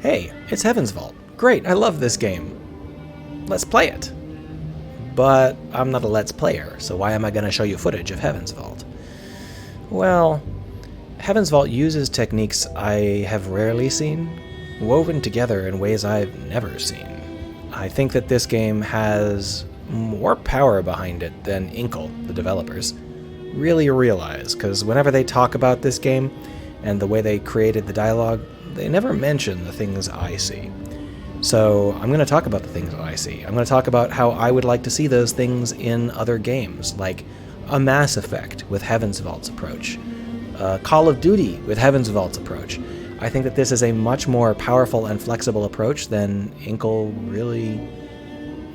hey, it's Heaven's Vault. Great, I love this game. Let's play it. But I'm not a Let's Player, so why am I going to show you footage of Heaven's Vault? Well, Heaven's Vault uses techniques I have rarely seen, woven together in ways I've never seen. I think that this game has more power behind it than Inkle, the developers, really realize, because whenever they talk about this game and the way they created the dialogue, they never mention the things I see. So I'm going to talk about the things that I see. I'm going to talk about how I would like to see those things in other games, like a Mass Effect with Heaven's Vault's approach, Call of Duty with Heaven's Vault's approach. I think that this is a much more powerful and flexible approach than Inkle really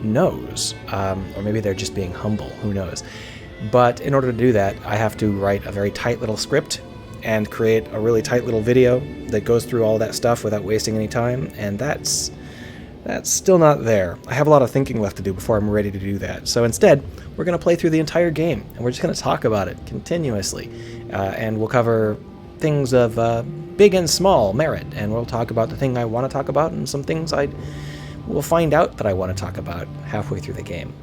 knows. Or maybe they're just being humble, who knows. But in order to do that, I have to write a very tight little script and create a really tight little video that goes through all that stuff without wasting any time, and that's still not there. I have a lot of thinking left to do before I'm ready to do that. So instead, we're going to play through the entire game, and we're just going to talk about it continuously. And we'll cover things of big and small merit, and we'll talk about the thing I want to talk about and some things I will find out that I want to talk about halfway through the game.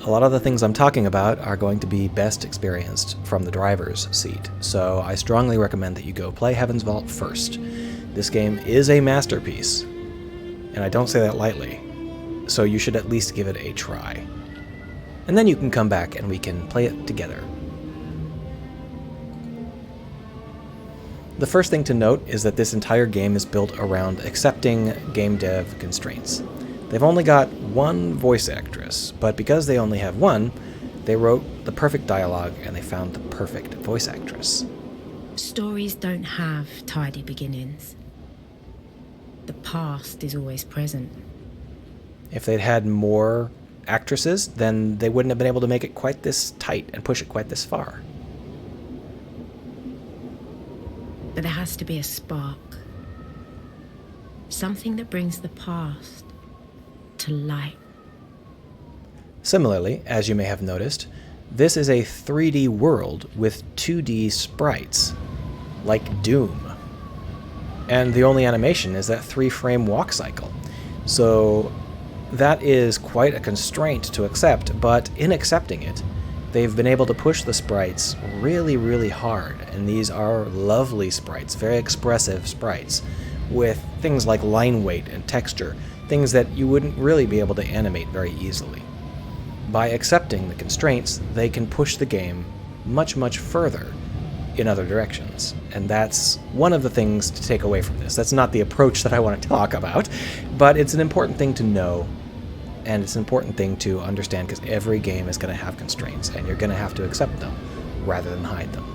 A lot of the things I'm talking about are going to be best experienced from the driver's seat, so I strongly recommend that you go play Heaven's Vault first. This game is a masterpiece, and I don't say that lightly, so you should at least give it a try. And then you can come back and we can play it together. The first thing to note is that this entire game is built around accepting game dev constraints. They've only got one voice actress, but because they only have one, they wrote the perfect dialogue and they found the perfect voice actress. Stories don't have tidy beginnings. The past is always present. If they'd had more actresses, then they wouldn't have been able to make it quite this tight and push it quite this far. But there has to be a spark. Something that brings the past to light. Similarly, as you may have noticed, this is a 3D world with 2D sprites, like Doom. And the only animation is that 3-frame walk cycle. So that is quite a constraint to accept, but in accepting it, they've been able to push the sprites really, really hard. And these are lovely sprites, very expressive sprites, with things like line weight and texture, things that you wouldn't really be able to animate very easily. By accepting the constraints, they can push the game much, much further in other directions. And that's one of the things to take away from this. That's not the approach that I want to talk about, but it's an important thing to know, and it's an important thing to understand, because every game is going to have constraints, and you're going to have to accept them rather than hide them.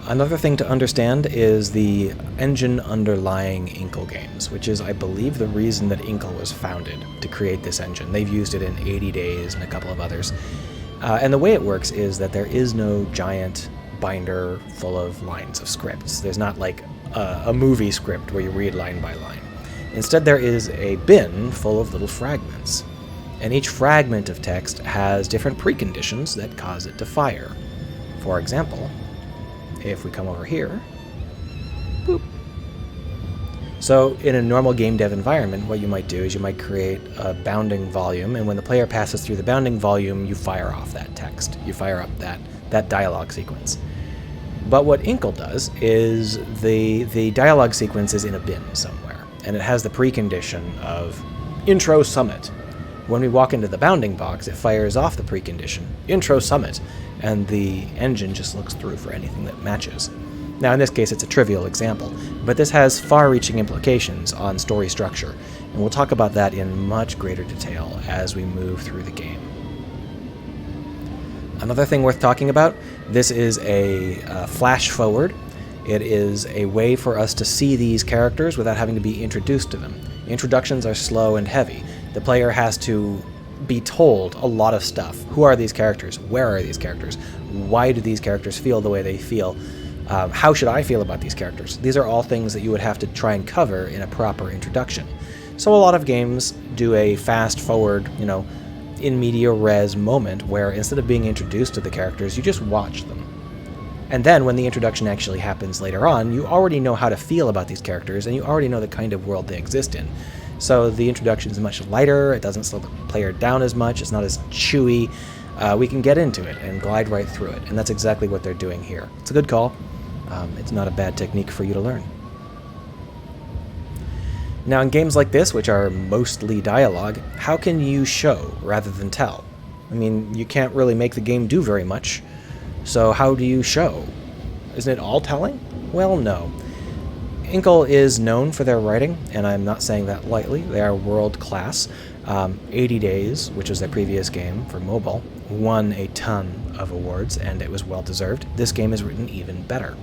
Another thing to understand is the engine underlying Inkle games, which is, I believe, the reason that Inkle was founded, to create this engine. They've used it in 80 Days and a couple of others. And the way it works is that there is no giant binder full of lines of scripts. There's not like a movie script where you read line by line. Instead, there is a bin full of little fragments. And each fragment of text has different preconditions that cause it to fire. For example, if we come over here, boop. So in a normal game dev environment, what you might do is you might create a bounding volume, and when the player passes through the bounding volume, you fire off that text. You fire up that dialogue sequence. But what Inkle does is the dialogue sequence is in a bin somewhere, and it has the precondition of Intro Summit. When we walk into the bounding box, it fires off the precondition, Intro Summit, and the engine just looks through for anything that matches. Now, in this case, it's a trivial example, but this has far-reaching implications on story structure, and we'll talk about that in much greater detail as we move through the game. Another thing worth talking about, this is a flash forward. It is a way for us to see these characters without having to be introduced to them. Introductions are slow and heavy. The player has to be told a lot of stuff. Who are these characters? Where are these characters? Why do these characters feel the way they feel? How should I feel about these characters? These are all things that you would have to try and cover in a proper introduction. So a lot of games do a fast forward, in media res moment where instead of being introduced to the characters, you just watch them. And then when the introduction actually happens later on, you already know how to feel about these characters, and you already know the kind of world they exist in. So the introduction is much lighter, it doesn't slow the player down as much, it's not as chewy. We can get into it and glide right through it, and that's exactly what they're doing here. It's a good call. It's not a bad technique for you to learn. Now, in games like this, which are mostly dialogue, how can you show rather than tell? I mean, you can't really make the game do very much, so how do you show? Isn't it all telling? Well, no. Inkle is known for their writing, and I'm not saying that lightly. They are world-class. 80 Days, which was their previous game for mobile, won a ton of awards, and it was well-deserved. This game is written even better.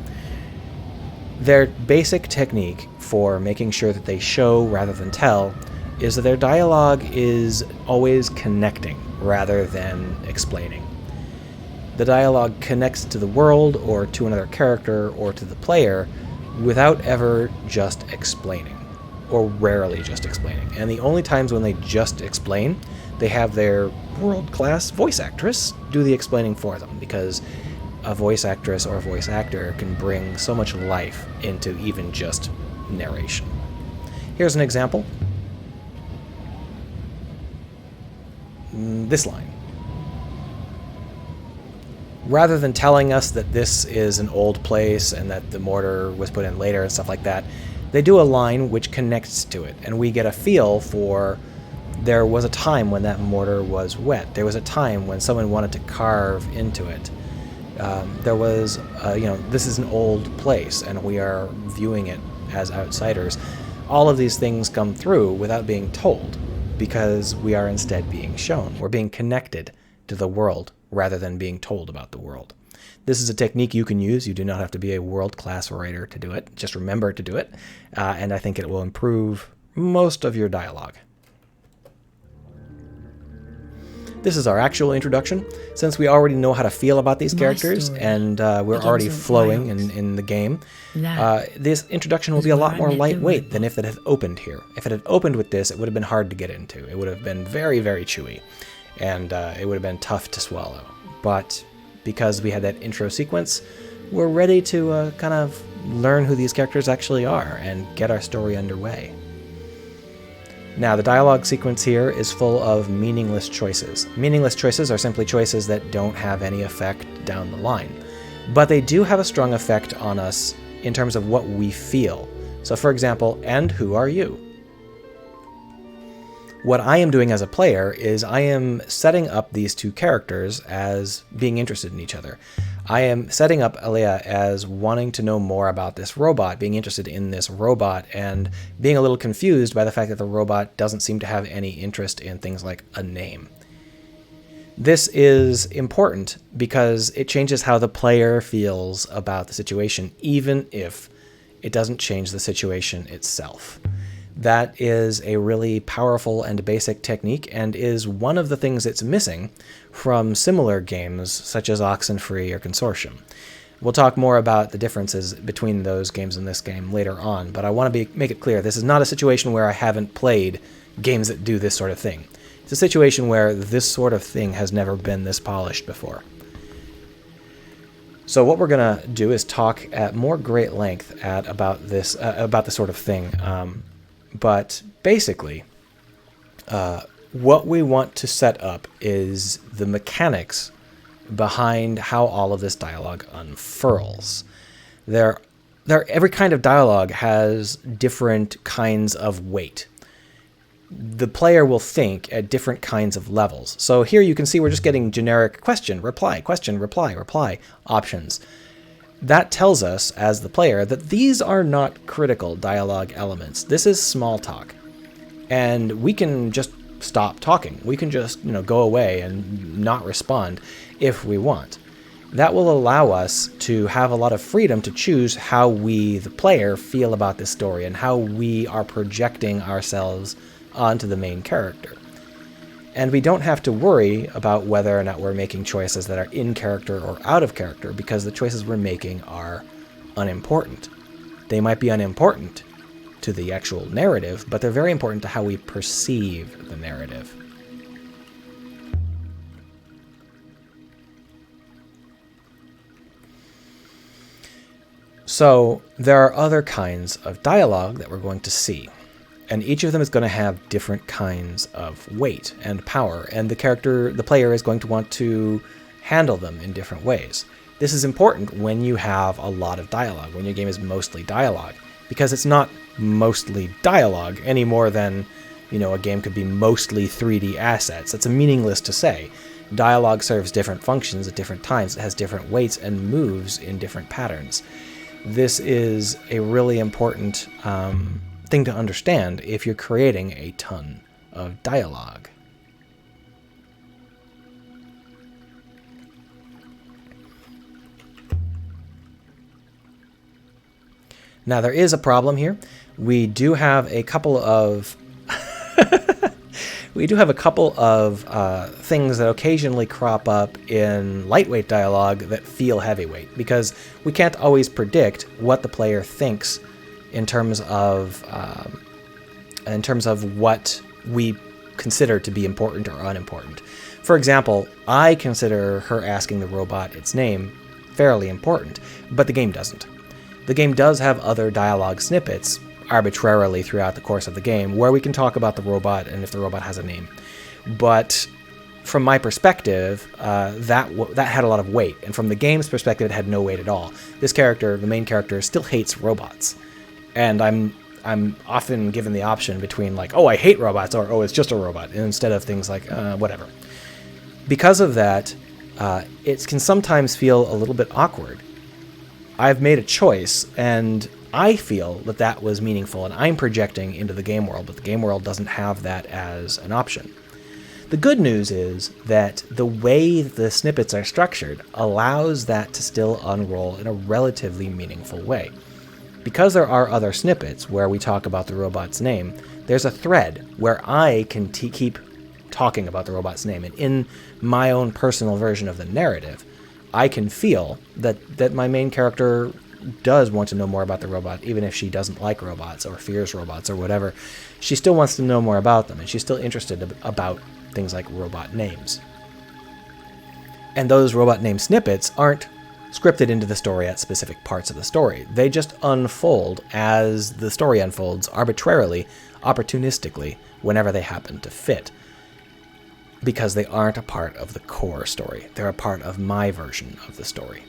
Their basic technique for making sure that they show rather than tell is that their dialogue is always connecting rather than explaining. The dialogue connects to the world or to another character or to the player without ever just explaining, or rarely just explaining. And the only times when they just explain, they have their world-class voice actress do the explaining for them, because a voice actress or a voice actor can bring so much life into even just narration. Here's an example. This line. Rather than telling us that this is an old place and that the mortar was put in later and stuff like that, they do a line which connects to it, and we get a feel for there was a time when that mortar was wet. There was a time when someone wanted to carve into it. There was, this is an old place, and we are viewing it as outsiders. All of these things come through without being told, because we are instead being shown. We're being connected to the world rather than being told about the world. This is a technique you can use. You do not have to be a world-class writer to do it. Just remember to do it, and I think it will improve most of your dialogue. This is our actual introduction. Since we already know how to feel about these characters, and we're already flowing in the game, this introduction will be a lot more lightweight than if it had opened here. If it had opened with this, it would have been hard to get into. It would have been very, very chewy, and it would have been tough to swallow. But because we had that intro sequence, we're ready to kind of learn who these characters actually are and get our story underway. Now, the dialogue sequence here is full of meaningless choices. Meaningless choices are simply choices that don't have any effect down the line. But they do have a strong effect on us in terms of what we feel. So, for example, and who are you? What I am doing as a player is I am setting up these two characters as being interested in each other. I am setting up Alea as wanting to know more about this robot, being interested in this robot, and being a little confused by the fact that the robot doesn't seem to have any interest in things like a name. This is important because it changes how the player feels about the situation, even if it doesn't change the situation itself. That is a really powerful and basic technique, and is one of the things that's missing from similar games such as Oxenfree or Consortium. We'll talk more about the differences between those games and this game later on, but I want to make it clear, this is not a situation where I haven't played games that do this sort of thing. It's a situation where this sort of thing has never been this polished before. So what we're going to do is talk at more great length about this sort of thing. But basically, what we want to set up is the mechanics behind how all of this dialogue unfurls. Every kind of dialogue has different kinds of weight. The player will think at different kinds of levels. So here you can see we're just getting generic question, reply, reply options. That tells us, as the player, that these are not critical dialogue elements. This is small talk. And we can just stop talking. We can just, go away and not respond if we want. That will allow us to have a lot of freedom to choose how we, the player, feel about this story and how we are projecting ourselves onto the main character. And we don't have to worry about whether or not we're making choices that are in character or out of character, because the choices we're making are unimportant. They might be unimportant to the actual narrative, but they're very important to how we perceive the narrative. So there are other kinds of dialogue that we're going to see, and each of them is going to have different kinds of weight and power, and the player is going to want to handle them in different ways. This is important when you have a lot of dialogue, when your game is mostly dialogue, because it's not mostly dialogue any more than, a game could be mostly 3D assets. That's meaningless to say. Dialogue serves different functions at different times. It has different weights and moves in different patterns. This is a really important thing to understand if you're creating a ton of dialogue. Now, there is a problem here. We do have a couple of things that occasionally crop up in lightweight dialogue that feel heavyweight, because we can't always predict what the player thinks in terms of what we consider to be important or unimportant. For example, I consider her asking the robot its name fairly important, but the game doesn't. The game does have other dialogue snippets arbitrarily throughout the course of the game where we can talk about the robot and if the robot has a name. But from my perspective, that had a lot of weight, and from the game's perspective, it had no weight at all. This character, the main character, still hates robots, and I'm often given the option between like, oh, I hate robots, or oh, it's just a robot, instead of things like whatever. Because of that, it can sometimes feel a little bit awkward. I've made a choice, and I feel that that was meaningful, and I'm projecting into the game world, but the game world doesn't have that as an option. The good news is that the way the snippets are structured allows that to still unroll in a relatively meaningful way. Because there are other snippets where we talk about the robot's name, there's a thread where I can keep talking about the robot's name, and in my own personal version of the narrative, I can feel that my main character does want to know more about the robot, even if she doesn't like robots or fears robots or whatever. She still wants to know more about them, and she's still interested about things like robot names. And those robot name snippets aren't scripted into the story at specific parts of the story. They just unfold as the story unfolds, arbitrarily, opportunistically, whenever they happen to fit. Because they aren't a part of the core story. They're a part of my version of the story.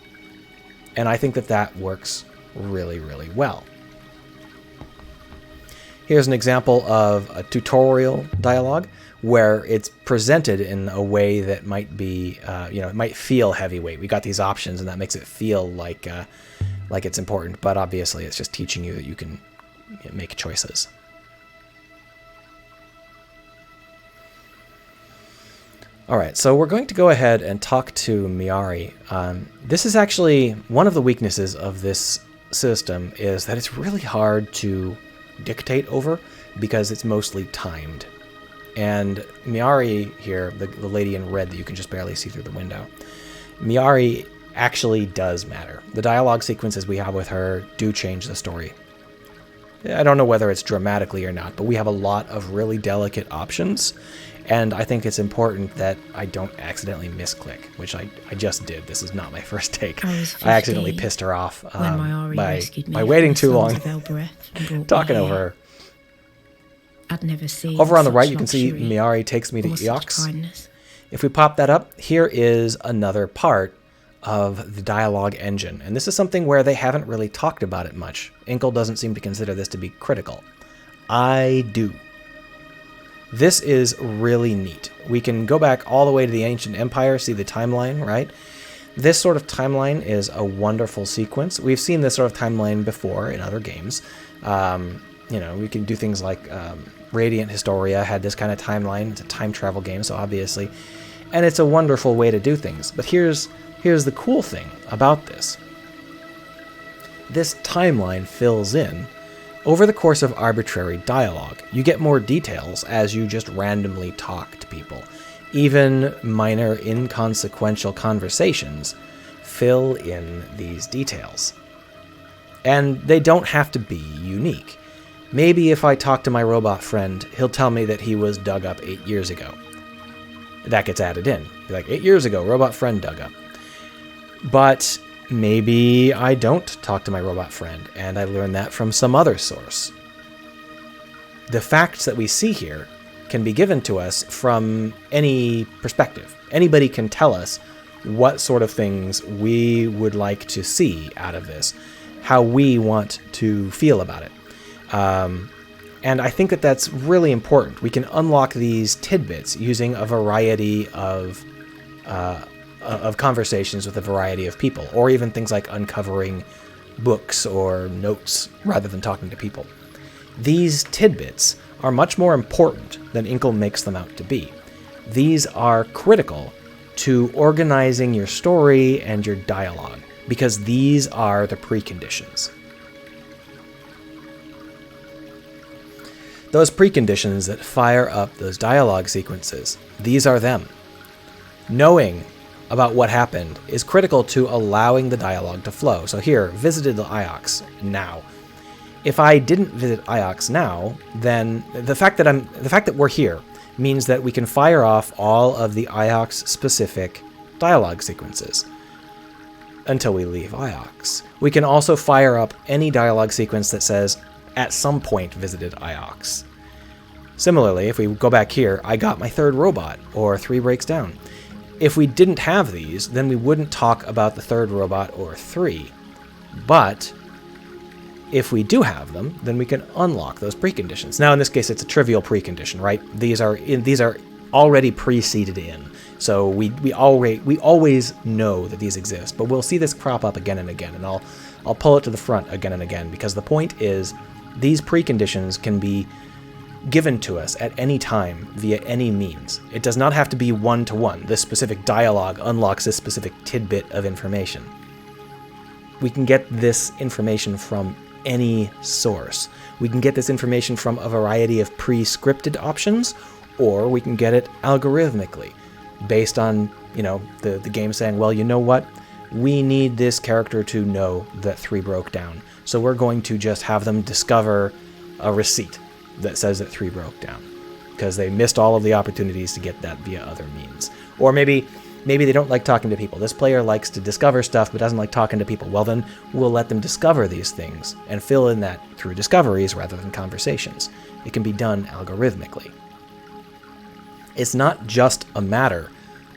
And I think that works really, really well. Here's an example of a tutorial dialogue where it's presented in a way that might be, it might feel heavyweight. We got these options, and that makes it feel like it's important. But obviously, it's just teaching you that you can make choices. All right, so we're going to go ahead and talk to Miari. This is actually one of the weaknesses of this system, is that it's really hard to dictate over because it's mostly timed. And Miari here, the lady in red that you can just barely see through the window, Miari actually does matter. The dialogue sequences we have with her do change the story. I don't know whether it's dramatically or not, but we have a lot of really delicate options. And I think it's important that I don't accidentally misclick, which I just did. This is not my first take. I accidentally pissed her off by waiting too long, talking over her. I'd never seen over on the right, you can see Miari takes me to Eox. If we pop that up, here is another part of the dialogue engine. And this is something where they haven't really talked about it much. Inkle doesn't seem to consider this to be critical. I do. This is really neat. We can go back all the way to the Ancient Empire, see the timeline, right? This sort of timeline is a wonderful sequence. We've seen this sort of timeline before in other games. We can do things like Radiant Historia had this kind of timeline. It's a time travel game, so obviously. And it's a wonderful way to do things. But here's the cool thing about this. This timeline fills in over the course of arbitrary dialogue. You get more details as you just randomly talk to people. Even minor, inconsequential conversations fill in these details. And they don't have to be unique. Maybe if I talk to my robot friend, he'll tell me that he was dug up 8 years ago. That gets added in. Be like, 8 years ago, robot friend dug up. But Maybe I don't talk to my robot friend, and I learn that from some other source. The facts that we see here can be given to us from any perspective. Anybody can tell us what sort of things we would like to see out of this, how we want to feel about it. And I think that that's really important. We can unlock these tidbits using a variety of conversations with a variety of people, or even things like uncovering books or notes rather than talking to people. These tidbits are much more important than Inkle makes them out to be. These are critical to organizing your story and your dialogue, because these are the preconditions. Those preconditions that fire up those dialogue sequences, these are them. Knowing about what happened is critical to allowing the dialogue to flow. So here, visited the Iox now. If I didn't visit Iox now, then the fact that we're here means that we can fire off all of the Iox specific dialogue sequences until we leave Iox. We can also fire up any dialogue sequence that says at some point visited Iox. Similarly, if we go back here, I got my third robot, or 3 breaks down. If we didn't have these, then we wouldn't talk about the third robot or 3. But if we do have them, then we can unlock those preconditions. Now, in this case, it's a trivial precondition, right? These are already preceded in, so we always know that these exist. But we'll see this crop up again and again, and I'll pull it to the front again and again, because the point is these preconditions can be given to us at any time via any means. It does not have to be one-to-one. This specific dialogue unlocks this specific tidbit of information. We can get this information from any source. We can get this information from a variety of pre-scripted options, or we can get it algorithmically, based on, the game saying, well, you know what? We need this character to know that 3 broke down, so we're going to just have them discover a receipt that says that 3 broke down, because they missed all of the opportunities to get that via other means. Or maybe they don't like talking to people. This player likes to discover stuff but doesn't like talking to people. Well, then we'll let them discover these things and fill in that through discoveries rather than conversations. It can be done algorithmically. It's not just a matter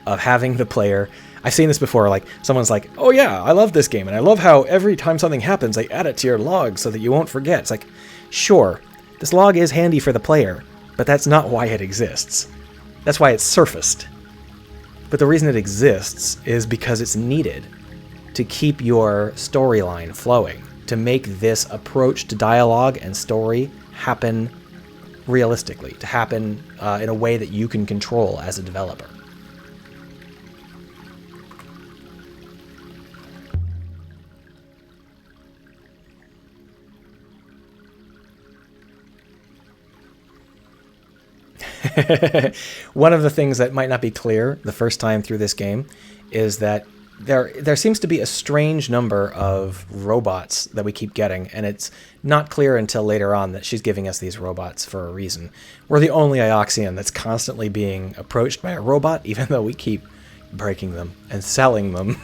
of having the player... I've seen this before, like someone's like, oh yeah, I love this game, and I love how every time something happens, they add it to your log so that you won't forget. It's like, sure, this log is handy for the player, but that's not why it exists. That's why it's surfaced. But the reason it exists is because it's needed to keep your storyline flowing, to make this approach to dialogue and story happen realistically, to happen in a way that you can control as a developer. One of the things that might not be clear the first time through this game is that there seems to be a strange number of robots that we keep getting, and it's not clear until later on that she's giving us these robots for a reason. We're the only Ioxian that's constantly being approached by a robot, even though we keep breaking them and selling them.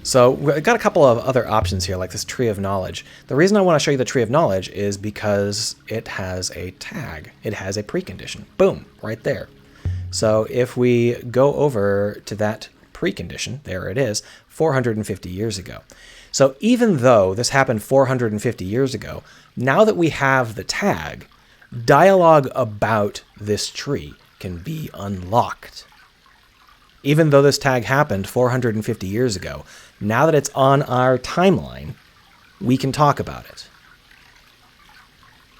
So we've got a couple of other options here, like this Tree of Knowledge. The reason I want to show you the Tree of Knowledge is because it has a tag. It has a precondition. Boom, right there. So if we go over to that precondition, there it is, 450 years ago. So even though this happened 450 years ago, now that we have the tag, dialogue about this tree can be unlocked. Even though this tag happened 450 years ago, now that it's on our timeline, we can talk about it.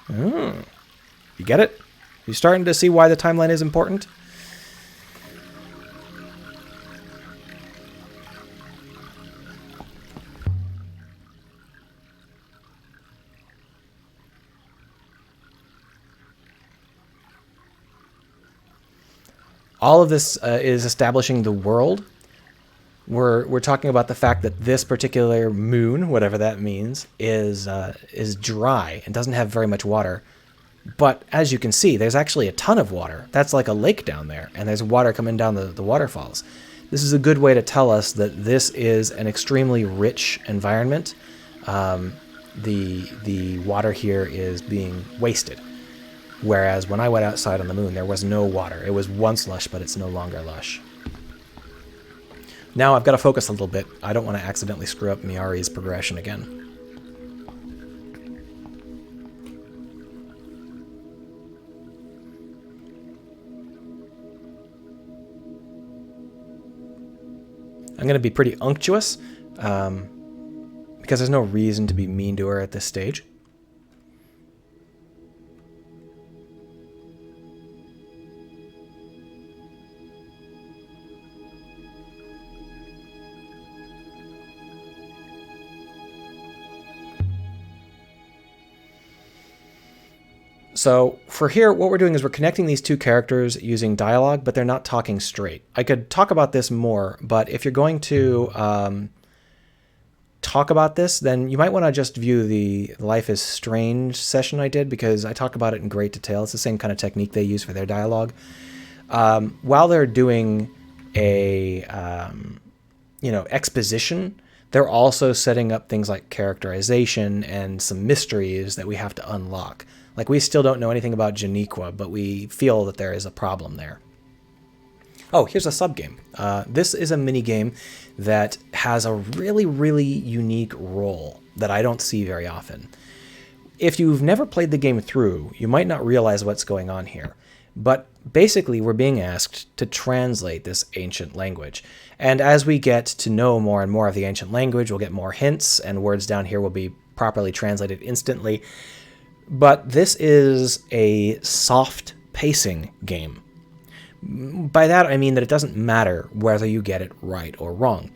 You get it? You starting to see why the timeline is important? All of this is establishing the world. We're talking about the fact that this particular moon, whatever that means, is dry and doesn't have very much water. But as you can see, there's actually a ton of water. That's like a lake down there, and there's water coming down the waterfalls. This is a good way to tell us that this is an extremely rich environment. The water here is being wasted. Whereas when I went outside on the moon, there was no water. It was once lush, but it's no longer lush. Now I've got to focus a little bit. I don't want to accidentally screw up Miari's progression again. I'm going to be pretty unctuous, because there's no reason to be mean to her at this stage. So for here, what we're doing is we're connecting these two characters using dialogue, but they're not talking straight. I could talk about this more, but if you're going to talk about this, then you might want to just view the Life is Strange session I did, because I talk about it in great detail. It's the same kind of technique they use for their dialogue. While they're doing a exposition, they're also setting up things like characterization and some mysteries that we have to unlock. Like, we still don't know anything about Janiqua, but we feel that there is a problem there. Oh, here's a sub-game. This is a mini-game that has a really, really unique role that I don't see very often. If you've never played the game through, you might not realize what's going on here. But basically, we're being asked to translate this ancient language. And as we get to know more and more of the ancient language, we'll get more hints, and words down here will be properly translated instantly. But this is a soft pacing game. By that, I mean that it doesn't matter whether you get it right or wrong.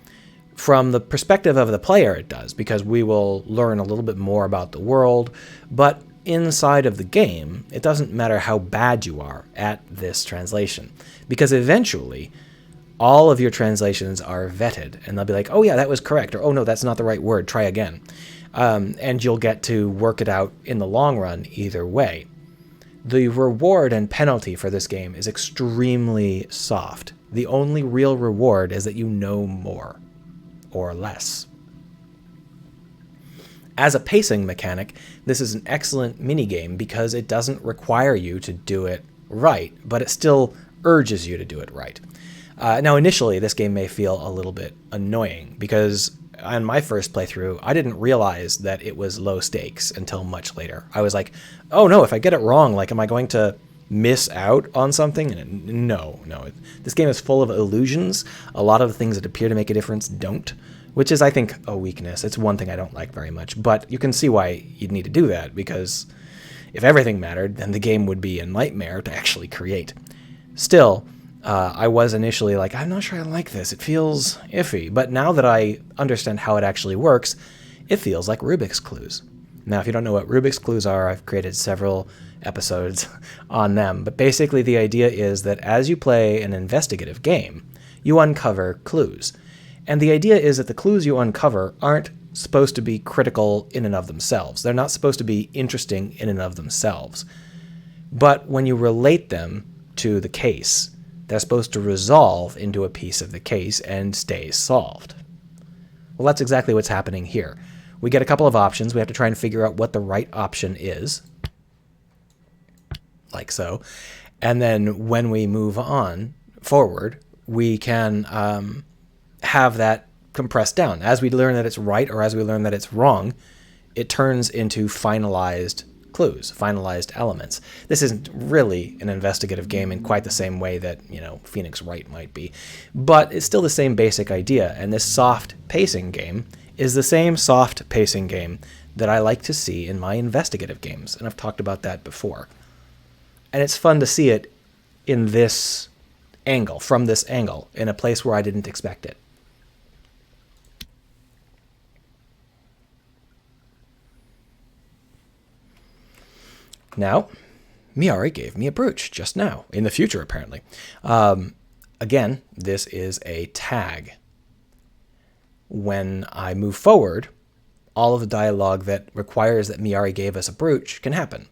From the perspective of the player, it does, because we will learn a little bit more about the world, but inside of the game, it doesn't matter how bad you are at this translation, because eventually, all of your translations are vetted, and they'll be like, oh yeah, that was correct, or oh no, that's not the right word, try again. And you'll get to work it out in the long run either way. The reward and penalty for this game is extremely soft. The only real reward is that you know more or less. As a pacing mechanic, this is an excellent minigame because it doesn't require you to do it right, but it still urges you to do it right. Now, initially, this game may feel a little bit annoying because on my first playthrough, I didn't realize that it was low stakes until much later. I was like, oh no, if I get it wrong, like, am I going to miss out on something? And no. This game is full of illusions. A lot of the things that appear to make a difference don't, which is, I think, a weakness. It's one thing I don't like very much, but you can see why you'd need to do that, because if everything mattered, then the game would be a nightmare to actually create. Still, I was initially like, I'm not sure I like this. It feels iffy. But now that I understand how it actually works, it feels like Rubik's Clues. Now, if you don't know what Rubik's Clues are, I've created several episodes on them. But basically, the idea is that as you play an investigative game, you uncover clues. And the idea is that the clues you uncover aren't supposed to be critical in and of themselves. They're not supposed to be interesting in and of themselves. But when you relate them to the case, they're supposed to resolve into a piece of the case and stay solved. Well, that's exactly what's happening here. We get a couple of options. We have to try and figure out what the right option is, like so. And then when we move on forward, we can have that compressed down. As we learn that it's right or as we learn that it's wrong, it turns into finalized clues, finalized elements. This isn't really an investigative game in quite the same way that, Phoenix Wright might be, but it's still the same basic idea, and this soft pacing game is the same soft pacing game that I like to see in my investigative games, and I've talked about that before. And it's fun to see it in this angle, from this angle, in a place where I didn't expect it. Now, Miari gave me a brooch just now, in the future apparently. Again, this is a tag. When I move forward, all of the dialogue that requires that Miari gave us a brooch can happen.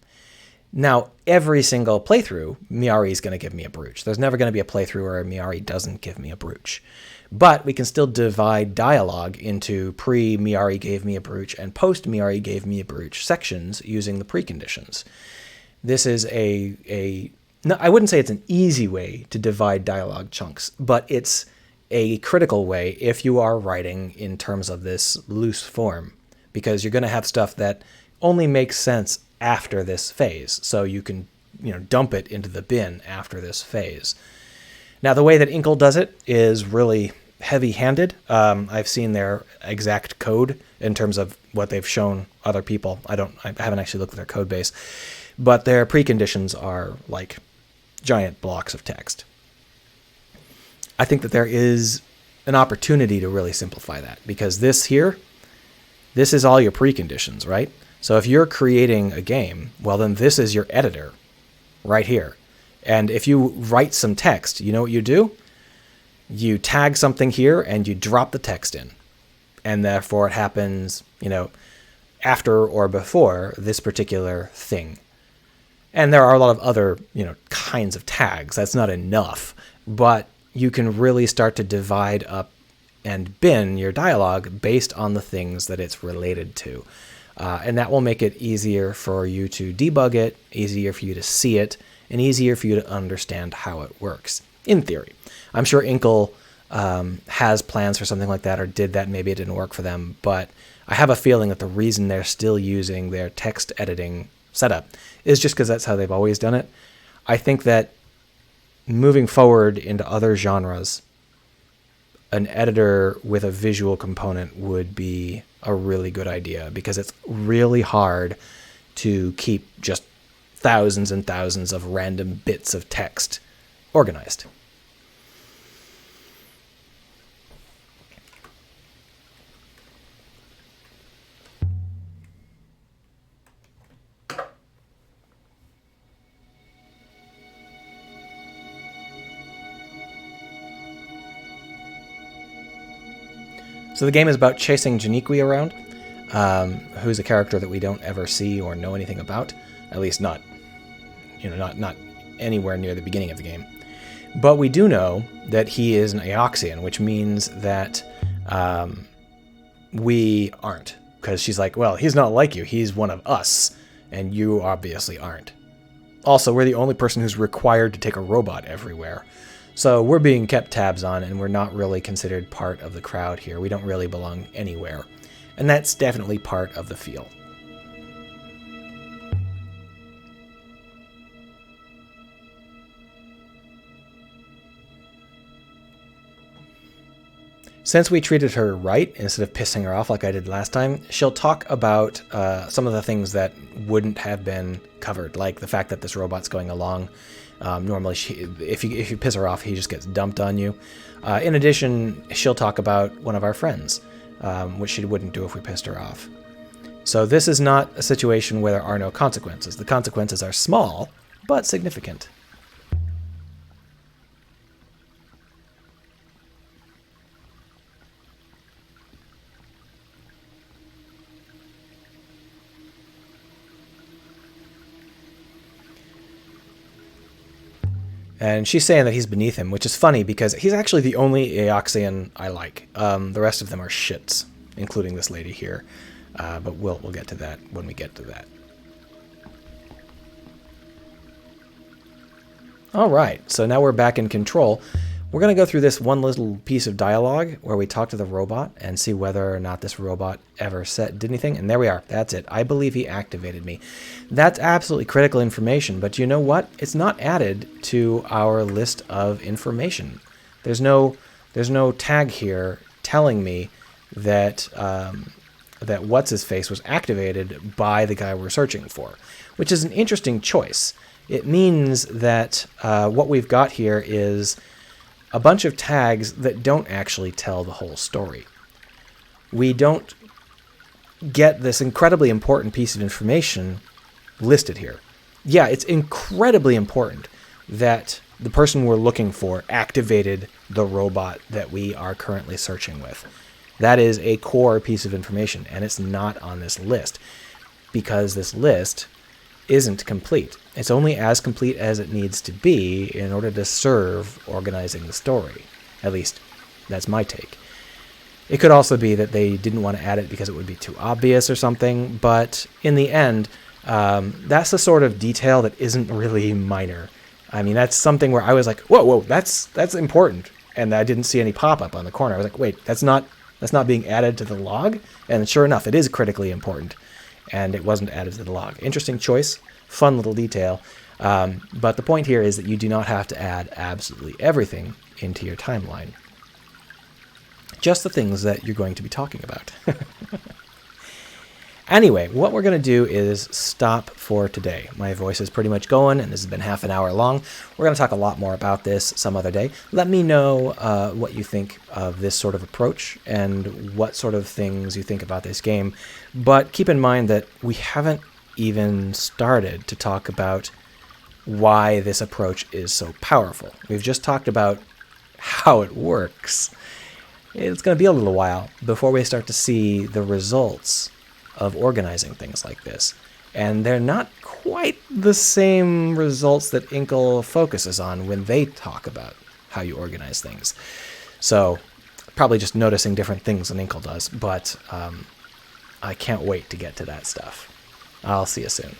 Now, every single playthrough, Miari is going to give me a brooch. There's never going to be a playthrough where Miari doesn't give me a brooch. But we can still divide dialogue into pre-Miari gave me a brooch and post-Miari gave me a brooch sections using the preconditions. This is no, I wouldn't say it's an easy way to divide dialogue chunks, but it's a critical way if you are writing in terms of this loose form, because you're going to have stuff that only makes sense after this phase, so you can dump it into the bin after this phase. Now, the way that Inkle does it is really heavy-handed. I've seen their exact code in terms of what they've shown other people. I haven't actually looked at their code base, but their preconditions are like giant blocks of text. I think that there is an opportunity to really simplify that, because this is all your preconditions, right? So if you're creating a game, well, then this is your editor right here. And if you write some text, you know what you do? You tag something here and you drop the text in. And therefore it happens, after or before this particular thing. And there are a lot of other, kinds of tags. That's not enough. But you can really start to divide up and bin your dialogue based on the things that it's related to. And that will make it easier for you to debug it, easier for you to see it, and easier for you to understand how it works, in theory. I'm sure Inkle has plans for something like that, or did that. Maybe it didn't work for them, but I have a feeling that the reason they're still using their text editing setup is just because that's how they've always done it. I think that moving forward into other genres, an editor with a visual component would be a really good idea, because it's really hard to keep just thousands and thousands of random bits of text organized. So the game is about chasing Janiqui around, who's a character that we don't ever see or know anything about, at least not anywhere near the beginning of the game. But we do know that he is an Eoxian, which means that we aren't, because she's like, well, he's not like you, he's one of us, and you obviously aren't. Also, we're the only person who's required to take a robot everywhere. So we're being kept tabs on, and we're not really considered part of the crowd here. We don't really belong anywhere. And that's definitely part of the feel. Since we treated her right, instead of pissing her off like I did last time, she'll talk about some of the things that wouldn't have been covered, like the fact that this robot's going along. Normally, if you piss her off, he just gets dumped on you. In addition, she'll talk about one of our friends, which she wouldn't do if we pissed her off. So this is not a situation where there are no consequences. The consequences are small, but significant. And she's saying that he's beneath him, which is funny because he's actually the only Eoxian I like. The rest of them are shits, including this lady here. But we'll get to that when we get to that. All right, so now we're back in control. We're going to go through this one little piece of dialogue where we talk to the robot and see whether or not this robot ever did anything. And there we are. That's it. I believe he activated me. That's absolutely critical information. But you know what? It's not added to our list of information. There's no tag here telling me that that what's-his-face was activated by the guy we're searching for, which is an interesting choice. It means that what we've got here is a bunch of tags that don't actually tell the whole story. We don't get this incredibly important piece of information listed here. Yeah, it's incredibly important that the person we're looking for activated the robot that we are currently searching with. That is a core piece of information, and it's not on this list, because this list isn't complete. It's only as complete as it needs to be in order to serve organizing the story. At least, that's my take. It could also be that they didn't want to add it because it would be too obvious or something, but in the end, that's the sort of detail that isn't really minor. I mean, that's something where I was like, whoa, that's important. And I didn't see any pop-up on the corner. I was like, wait, that's not being added to the log? And sure enough, it is critically important. And it wasn't added to the log. Interesting choice. Fun little detail. But the point here is that you do not have to add absolutely everything into your timeline. Just the things that you're going to be talking about. Anyway, what we're going to do is stop for today. My voice is pretty much going, and this has been half an hour long. We're going to talk a lot more about this some other day. Let me know what you think of this sort of approach and what sort of things you think about this game. But keep in mind that we haven't even started to talk about why this approach is so powerful. We've just talked about how it works. It's going to be a little while before we start to see the results of organizing things like this. And they're not quite the same results that Inkle focuses on when they talk about how you organize things. So probably just noticing different things than Inkle does, but I can't wait to get to that stuff. I'll see you soon.